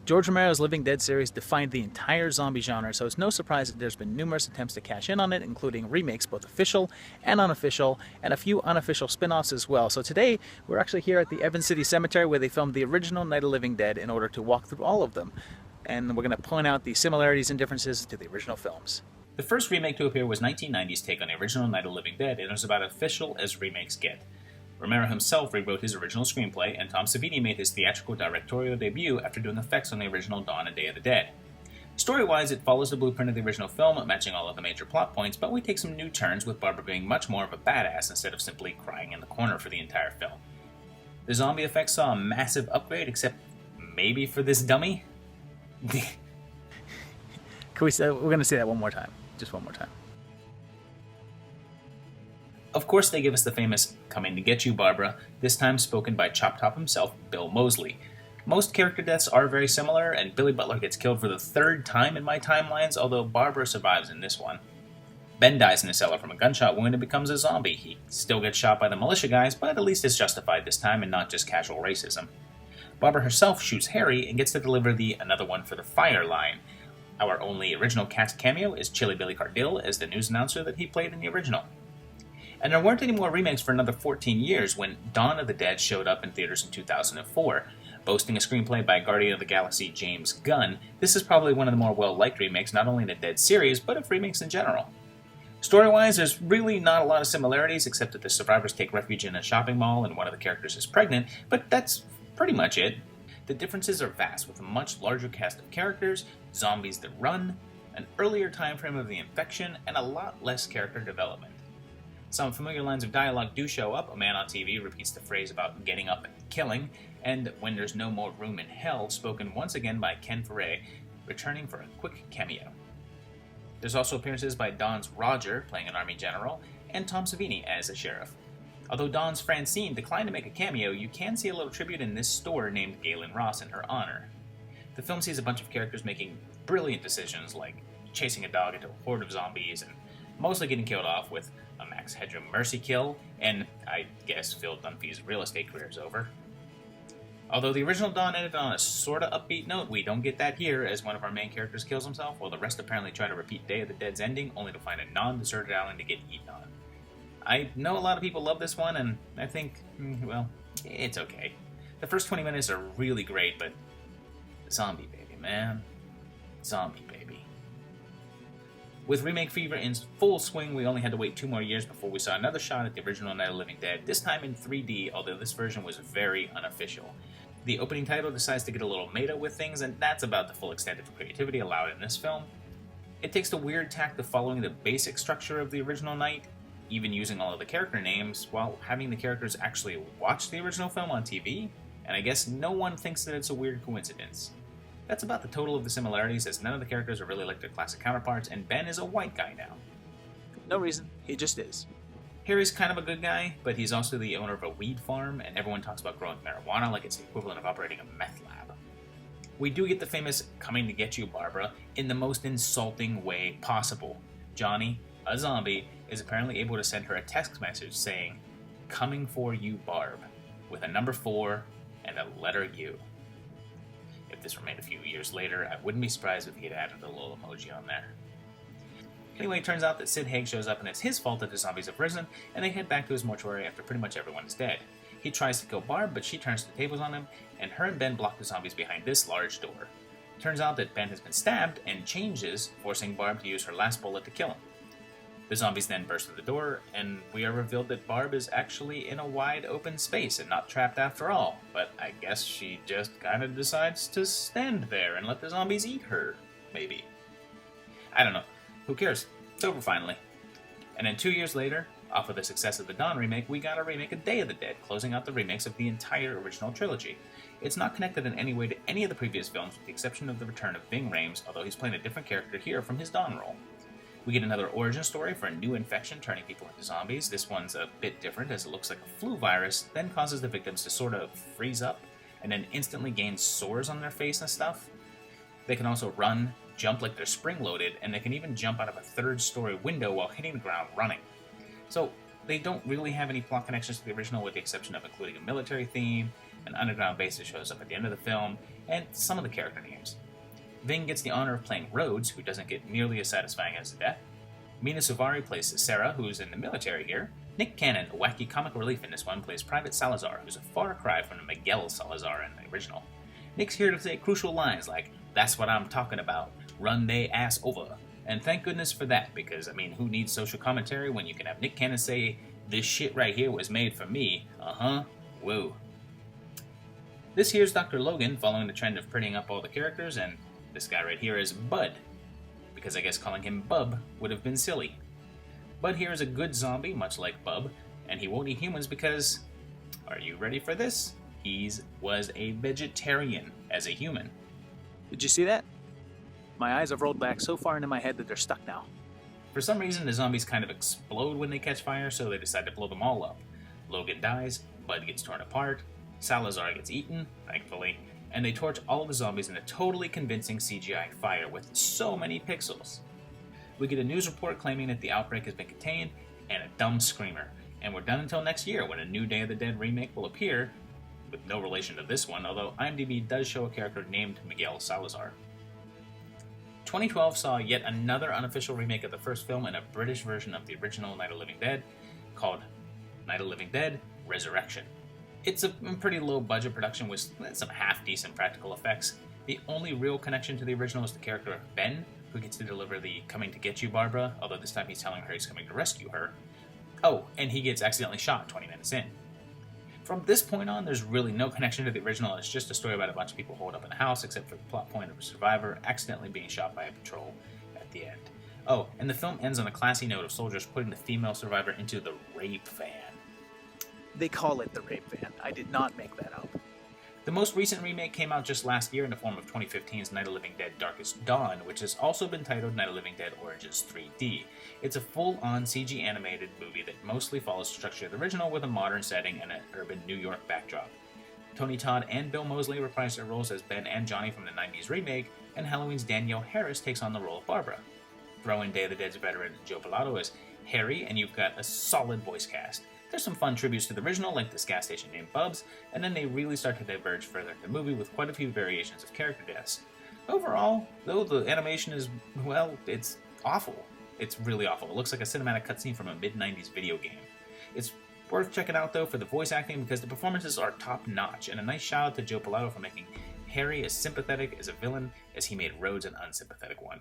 George Romero's Living Dead series defined the entire zombie genre, so it's no surprise that there's been numerous attempts to cash in on it, including remakes, both official and unofficial, and a few unofficial spin-offs as well. So today, we're actually here at the Evans City Cemetery where they filmed the original Night of the Living Dead in order to walk through all of them. And we're going to point out the similarities and differences to the original films. The first remake to appear was 1990's take on the original Night of the Living Dead, and it was about as official as remakes get. Romero himself rewrote his original screenplay, and Tom Savini made his theatrical directorial debut after doing effects on the original Dawn and Day of the Dead. Story-wise, it follows the blueprint of the original film, matching all of the major plot points, but we take some new turns with Barbara being much more of a badass instead of simply crying in the corner for the entire film. The zombie effects saw a massive upgrade, except maybe for this dummy? Can we say, we're going to say that one more time. Just one more time. Of course, they give us the famous "Coming to Get You, Barbara," this time spoken by Chop Top himself, Bill Moseley. Most character deaths are very similar, and Billy Butler gets killed for the third time in my timelines, although Barbara survives in this one. Ben dies in a cellar from a gunshot wound and becomes a zombie. He still gets shot by the militia guys, but at least it's justified this time and not just casual racism. Barbara herself shoots Harry and gets to deliver the "another one for the fire" line. Our only original cast cameo is Chili Billy Cardille as the news announcer that he played in the original. And there weren't any more remakes for another 14 years when Dawn of the Dead showed up in theaters in 2004. Boasting a screenplay by Guardian of the Galaxy James Gunn, this is probably one of the more well-liked remakes not only in the Dead series, but of remakes in general. Story-wise, there's really not a lot of similarities, except that the survivors take refuge in a shopping mall and one of the characters is pregnant, but that's pretty much it. The differences are vast, with a much larger cast of characters, zombies that run, an earlier time frame of the infection, and a lot less character development. Some familiar lines of dialogue do show up. A man on TV repeats the phrase about getting up and killing, and "when there's no more room in hell," spoken once again by Ken Foray, returning for a quick cameo. There's also appearances by Dawn's Roger, playing an army general, and Tom Savini as a sheriff. Although Dawn's Francine declined to make a cameo, you can see a little tribute in this store named Galen Ross in her honor. The film sees a bunch of characters making brilliant decisions, like chasing a dog into a horde of zombies, and mostly getting killed off with a Max Headroom mercy kill, and I guess Phil Dunphy's real estate career is over. Although the original Dawn ended on a sorta upbeat note, we don't get that here, as one of our main characters kills himself, while the rest apparently try to repeat Day of the Dead's ending, only to find a non-deserted island to get eaten on. I know a lot of people love this one, and I think, well, it's okay. The first 20 minutes are really great, but zombie baby, man. Zombie baby. With remake fever in full swing, we only had to wait 2 more years before we saw another shot at the original Night of the Living Dead, this time in 3D, although this version was very unofficial. The opening title decides to get a little meta with things, and that's about the full extent of creativity allowed in this film. It takes the weird tact of following the basic structure of the original Night, even using all of the character names, while having the characters actually watch the original film on TV, and I guess no one thinks that it's a weird coincidence. That's about the total of the similarities, as none of the characters are really like their classic counterparts, and Ben is a white guy now. No reason, he just is. Harry's kind of a good guy, but he's also the owner of a weed farm, and everyone talks about growing marijuana like it's the equivalent of operating a meth lab. We do get the famous "coming to get you, Barbara," in the most insulting way possible. Johnny, a zombie, is apparently able to send her a text message saying, "Coming for you, Barb," with a number 4 and a letter U. If this were made a few years later, I wouldn't be surprised if he had added a little emoji on there. Anyway, it turns out that Sid Haig shows up and it's his fault that the zombies have risen, and they head back to his mortuary after pretty much everyone is dead. He tries to kill Barb, but she turns the tables on him, and her and Ben block the zombies behind this large door. It turns out that Ben has been stabbed and changes, forcing Barb to use her last bullet to kill him. The zombies then burst through the door, and we are revealed that Barb is actually in a wide open space and not trapped after all, but I guess she just kind of decides to stand there and let the zombies eat her, maybe. I don't know. Who cares? It's over finally. And then 2 years later, off of the success of the Dawn remake, we got a remake of Day of the Dead, closing out the remakes of the entire original trilogy. It's not connected in any way to any of the previous films, with the exception of the return of Ving Rhames, although he's playing a different character here from his Dawn role. We get another origin story for a new infection turning people into zombies. This one's a bit different, as it looks like a flu virus, then causes the victims to sort of freeze up, and then instantly gain sores on their face and stuff. They can also run, jump like they're spring-loaded, and they can even jump out of a 3rd-story window while hitting the ground running. So, they don't really have any plot connections to the original, with the exception of including a military theme, an underground base that shows up at the end of the film, and some of the character names. Ving gets the honor of playing Rhodes, who doesn't get nearly as satisfying as the death. Mina Suvari plays Sarah, who's in the military here. Nick Cannon, a wacky comic relief in this one, plays Private Salazar, who's a far cry from the Miguel Salazar in the original. Nick's here to say crucial lines like, "That's what I'm talking about, run they ass over." And thank goodness for that, because, who needs social commentary when you can have Nick Cannon say, "This shit right here was made for me, whoa." This here's Dr. Logan, following the trend of prettying up all the characters, and this guy right here is Bud, because I guess calling him Bub would have been silly. Bud here is a good zombie, much like Bub, and he won't eat humans because, are you ready for this? He was a vegetarian as a human. Did you see that? My eyes have rolled back so far into my head that they're stuck now. For some reason, the zombies kind of explode when they catch fire, so they decide to blow them all up. Logan dies, Bud gets torn apart, Salazar gets eaten, thankfully, and they torch all of the zombies in a totally convincing CGI fire with so many pixels. We get a news report claiming that the outbreak has been contained, and a dumb screamer. And we're done until next year, when a new Day of the Dead remake will appear, with no relation to this one, although IMDb does show a character named Miguel Salazar. 2012 saw yet another unofficial remake of the first film in a British version of the original Night of the Living Dead, called Night of the Living Dead Resurrection. It's a pretty low-budget production with some half-decent practical effects. The only real connection to the original is the character of Ben, who gets to deliver the "coming to get you, Barbara," although this time he's telling her he's coming to rescue her. Oh, and he gets accidentally shot 20 minutes in. From this point on, there's really no connection to the original. It's just a story about a bunch of people holed up in a house, except for the plot point of a survivor accidentally being shot by a patrol at the end. Oh, and the film ends on a classy note of soldiers putting the female survivor into the rape van. They call it the rape van. I did not make that up. The most recent remake came out just last year in the form of 2015's Night of the Living Dead Darkest Dawn, which has also been titled Night of the Living Dead Origins 3D. It's a full-on CG animated movie that mostly follows the structure of the original with a modern setting and an urban New York backdrop. Tony Todd and Bill Moseley reprise their roles as Ben and Johnny from the 90s remake, and Halloween's Danielle Harris takes on the role of Barbara. Throw in Day of the Dead's veteran Joe Pilato as Harry, and you've got a solid voice cast. There's some fun tributes to the original, like this gas station named Bub's, and then they really start to diverge further in the movie with quite a few variations of character deaths. Overall, though, the animation is, well, it's awful. It's really awful. It looks like a cinematic cutscene from a mid-90s video game. It's worth checking out, though, for the voice acting because the performances are top-notch, and a nice shout-out to Joe Pilato for making Harry as sympathetic as a villain as he made Rhodes an unsympathetic one.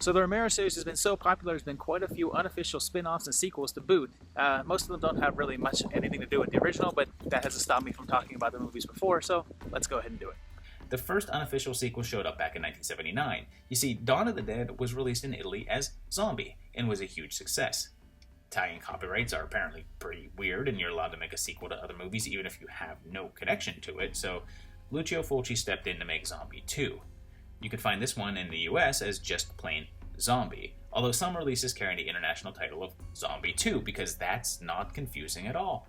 So the Romero series has been so popular, there's been quite a few unofficial spin-offs and sequels to boot. Most of them don't have really much anything to do with the original, but that hasn't stopped me from talking about the movies before, so let's go ahead and do it. The first unofficial sequel showed up back in 1979. You see, Dawn of the Dead was released in Italy as Zombie, and was a huge success. Italian copyrights are apparently pretty weird, and you're allowed to make a sequel to other movies even if you have no connection to it, so Lucio Fulci stepped in to make Zombie 2. You could find this one in the US as just plain Zombie, although some releases carry the international title of Zombie 2 because that's not confusing at all.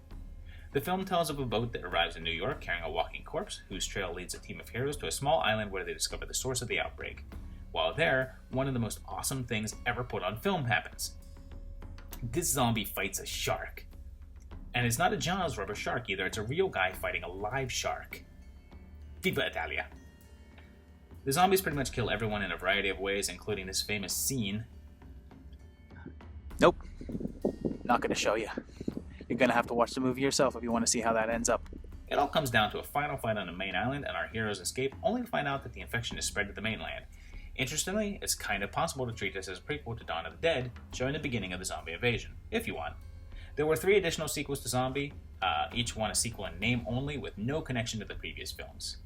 The film tells of a boat that arrives in New York carrying a walking corpse, whose trail leads a team of heroes to a small island where they discover the source of the outbreak. While there, one of the most awesome things ever put on film happens. This zombie fights a shark. And it's not a Jaws rubber shark either, it's a real guy fighting a live shark. Viva Italia! The zombies pretty much kill everyone in a variety of ways, including this famous scene. Nope. Not going to show you. You're going to have to watch the movie yourself if you want to see how that ends up. It all comes down to a final fight on the main island, and our heroes escape, only to find out that the infection is spread to the mainland. Interestingly, it's kind of possible to treat this as a prequel to Dawn of the Dead, showing the beginning of the zombie invasion, if you want. There were 3 additional sequels to Zombie, each one a sequel in name only, with no connection to the previous films.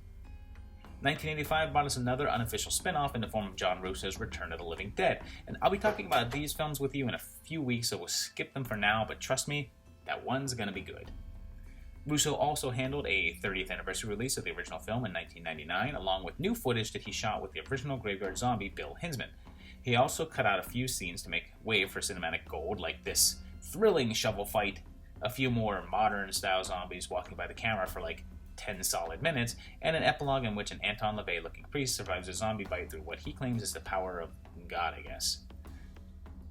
1985 brought us another unofficial spin-off in the form of John Russo's Return of the Living Dead, and I'll be talking about these films with you in a few weeks, so we'll skip them for now, but trust me, that one's gonna be good. Russo also handled a 30th anniversary release of the original film in 1999, along with new footage that he shot with the original Graveyard Zombie Bill Hinsman. He also cut out a few scenes to make way for cinematic gold, like this thrilling shovel fight, a few more modern-style zombies walking by the camera for like 10 solid minutes, and an epilogue in which an Anton LaVey-looking priest survives a zombie bite through what he claims is the power of God, I guess.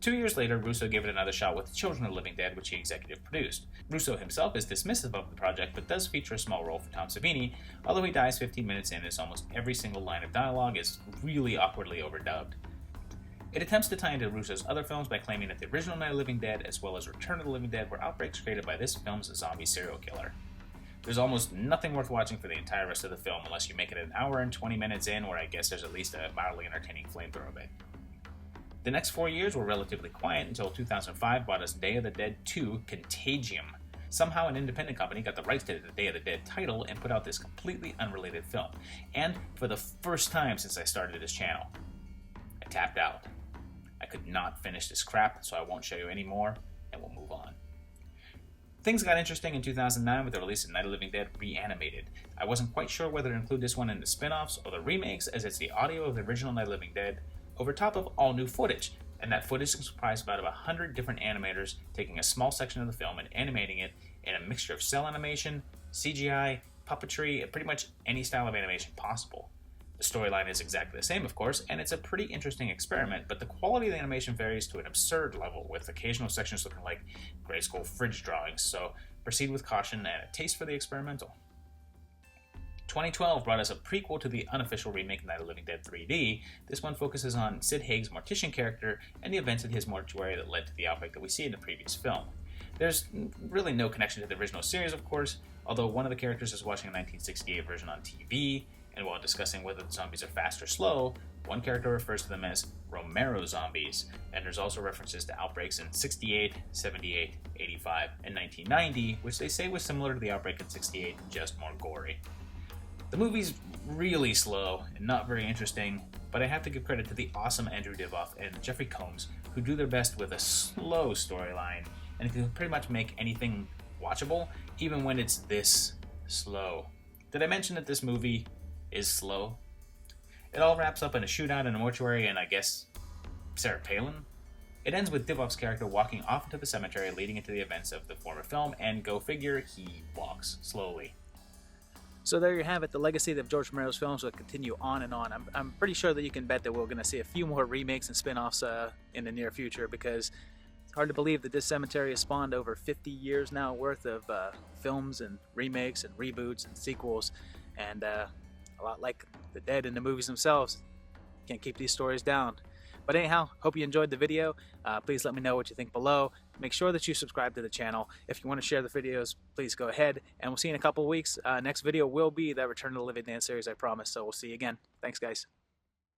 2 years later, Russo gave it another shot with Children of the Living Dead, which he executive produced. Russo himself is dismissive of the project, but does feature a small role for Tom Savini, although he dies 15 minutes in as almost every single line of dialogue is really awkwardly overdubbed. It attempts to tie into Russo's other films by claiming that the original Night of the Living Dead, as well as Return of the Living Dead, were outbreaks created by this film's zombie serial killer. There's almost nothing worth watching for the entire rest of the film, unless you make it an hour and 20 minutes in, where I guess there's at least a mildly entertaining flamethrower bit. The next 4 years were relatively quiet until 2005 brought us Day of the Dead 2 Contagium. Somehow an independent company got the rights to the Day of the Dead title and put out this completely unrelated film. And for the first time since I started this channel, I tapped out. I could not finish this crap, so I won't show you any more, and we'll move on. Things got interesting in 2009 with the release of Night of the Living Dead Reanimated. I wasn't quite sure whether to include this one in the spin-offs or the remakes, as it's the audio of the original Night of the Living Dead over top of all new footage, and that footage is comprised of about 100 different animators taking a small section of the film and animating it in a mixture of cell animation, CGI, puppetry, and pretty much any style of animation possible. The storyline is exactly the same, of course, and it's a pretty interesting experiment, but the quality of the animation varies to an absurd level, with occasional sections looking like grayscale fridge drawings, so proceed with caution and a taste for the experimental. 2012 brought us a prequel to the unofficial remake Night of the Living Dead 3D. This one focuses on Sid Haig's mortician character and the events at his mortuary that led to the outbreak that we see in the previous film. There's really no connection to the original series, of course, although one of the characters is watching a 1968 version on TV, and while discussing whether the zombies are fast or slow, one character refers to them as Romero zombies, and there's also references to outbreaks in 68, 78, 85, and 1990, which they say was similar to the outbreak in 68, just more gory. The movie's really slow and not very interesting, but I have to give credit to the awesome Andrew Divoff and Jeffrey Combs, who do their best with a slow storyline, and can pretty much make anything watchable, even when it's this slow. Did I mention that this movie is slow? It all wraps up in a shootout in a mortuary and, I guess, Sarah Palin? It ends with Divoff's character walking off into the cemetery leading into the events of the former film, and go figure, he walks slowly. So there you have it. The legacy of George Romero's films will continue on and on. I'm pretty sure that you can bet that we're going to see a few more remakes and spin-offs in the near future, because it's hard to believe that this cemetery has spawned over 50 years now worth of films and remakes and reboots and sequels, and a lot like the dead in the movies themselves, can't keep these stories down. But anyhow, hope you enjoyed the video. Please let me know what you think below. Make sure that you subscribe to the channel. If you want to share the videos, please go ahead. And we'll see you in a couple of weeks. Next video will be that Return of the Living Dead series, I promise. So we'll see you again. Thanks, guys.